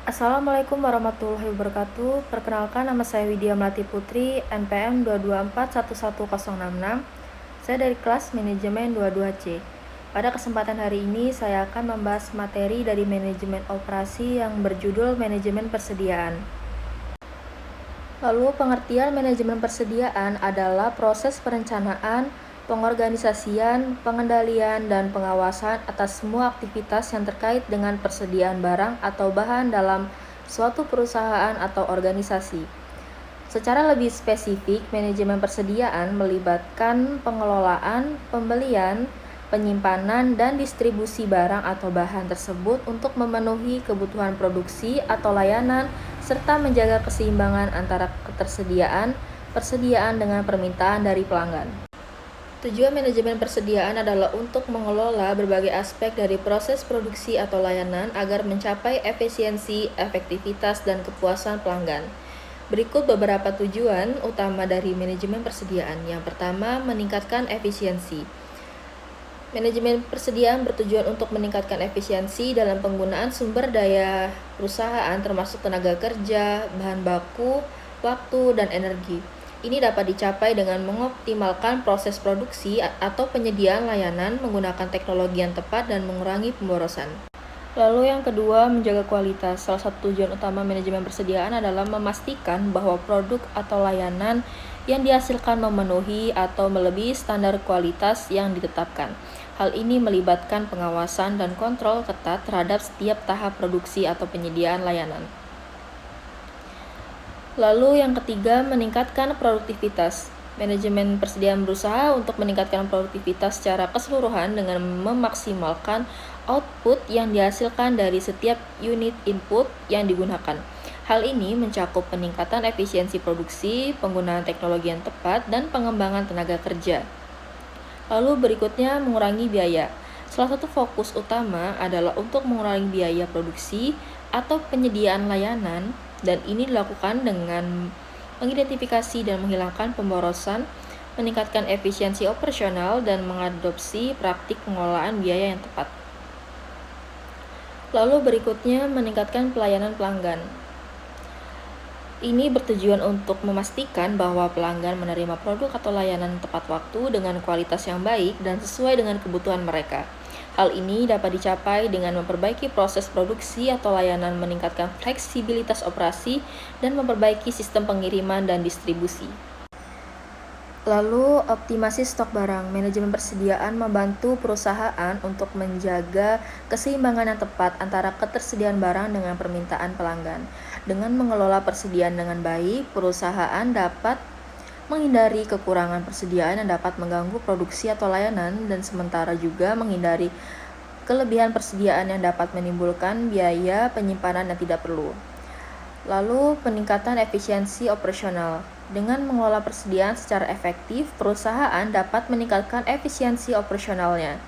Assalamualaikum warahmatullahi wabarakatuh. Perkenalkan, nama saya Widya Melati Putri, NPM 224111066. Saya dari kelas manajemen 22C. Pada kesempatan hari ini saya akan membahas materi dari manajemen operasi yang berjudul manajemen persediaan. Lalu, pengertian manajemen persediaan adalah proses perencanaan, pengorganisasian, pengendalian, dan pengawasan atas semua aktivitas yang terkait dengan persediaan barang atau bahan dalam suatu perusahaan atau organisasi. Secara lebih spesifik, manajemen persediaan melibatkan pengelolaan, pembelian, penyimpanan, dan distribusi barang atau bahan tersebut untuk memenuhi kebutuhan produksi atau layanan, serta menjaga keseimbangan antara ketersediaan, persediaan dengan permintaan dari pelanggan. Tujuan manajemen persediaan adalah untuk mengelola berbagai aspek dari proses produksi atau layanan agar mencapai efisiensi, efektivitas, dan kepuasan pelanggan. Berikut beberapa tujuan utama dari manajemen persediaan. Yang pertama, meningkatkan efisiensi. Manajemen persediaan bertujuan untuk meningkatkan efisiensi dalam penggunaan sumber daya perusahaan termasuk tenaga kerja, bahan baku, waktu, dan energi. Ini dapat dicapai dengan mengoptimalkan proses produksi atau penyediaan layanan menggunakan teknologi yang tepat dan mengurangi pemborosan. Lalu yang kedua, menjaga kualitas. Salah satu tujuan utama manajemen persediaan adalah memastikan bahwa produk atau layanan yang dihasilkan memenuhi atau melebihi standar kualitas yang ditetapkan. Hal ini melibatkan pengawasan dan kontrol ketat terhadap setiap tahap produksi atau penyediaan layanan. Lalu yang ketiga, meningkatkan produktivitas. Manajemen persediaan berusaha untuk meningkatkan produktivitas secara keseluruhan dengan memaksimalkan output yang dihasilkan dari setiap unit input yang digunakan. Hal ini mencakup peningkatan efisiensi produksi, penggunaan teknologi yang tepat, dan pengembangan tenaga kerja. Lalu berikutnya, mengurangi biaya. Salah satu fokus utama adalah untuk mengurangi biaya produksi atau penyediaan layanan, dan ini dilakukan dengan mengidentifikasi dan menghilangkan pemborosan, meningkatkan efisiensi operasional, dan mengadopsi praktik pengelolaan biaya yang tepat. Lalu berikutnya, meningkatkan pelayanan pelanggan. Ini bertujuan untuk memastikan bahwa pelanggan menerima produk atau layanan tepat waktu dengan kualitas yang baik dan sesuai dengan kebutuhan mereka. Hal ini dapat dicapai dengan memperbaiki proses produksi atau layanan, meningkatkan fleksibilitas operasi, dan memperbaiki sistem pengiriman dan distribusi. Lalu, optimasi stok barang. Manajemen persediaan membantu perusahaan untuk menjaga keseimbangan yang tepat antara ketersediaan barang dengan permintaan pelanggan. Dengan mengelola persediaan dengan baik, perusahaan dapat menghindari kekurangan persediaan yang dapat mengganggu produksi atau layanan, dan sementara juga menghindari kelebihan persediaan yang dapat menimbulkan biaya penyimpanan yang tidak perlu. Lalu, peningkatan efisiensi operasional. Dengan mengelola persediaan secara efektif, perusahaan dapat meningkatkan efisiensi operasionalnya.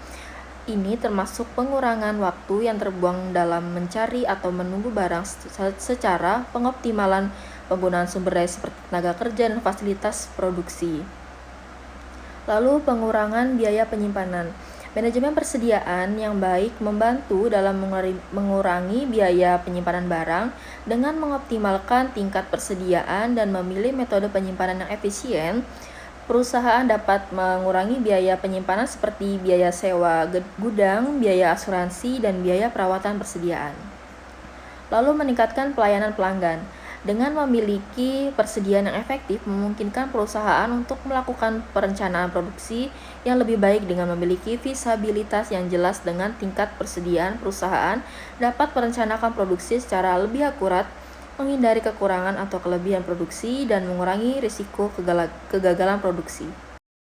Ini termasuk pengurangan waktu yang terbuang dalam mencari atau menunggu barang secara pengoptimalan penggunaan sumber daya seperti tenaga kerja dan fasilitas produksi. Lalu, pengurangan biaya penyimpanan. Manajemen persediaan yang baik membantu dalam mengurangi biaya penyimpanan barang dengan mengoptimalkan tingkat persediaan dan memilih metode penyimpanan yang efisien. Perusahaan dapat mengurangi biaya penyimpanan seperti biaya sewa gudang, biaya asuransi, dan biaya perawatan persediaan. Lalu, meningkatkan pelayanan pelanggan. Dengan memiliki persediaan yang efektif, memungkinkan perusahaan untuk melakukan perencanaan produksi yang lebih baik. Dengan memiliki visibilitas yang jelas dengan tingkat persediaan, perusahaan dapat merencanakan produksi secara lebih akurat, menghindari kekurangan atau kelebihan produksi, dan mengurangi risiko kegagalan produksi.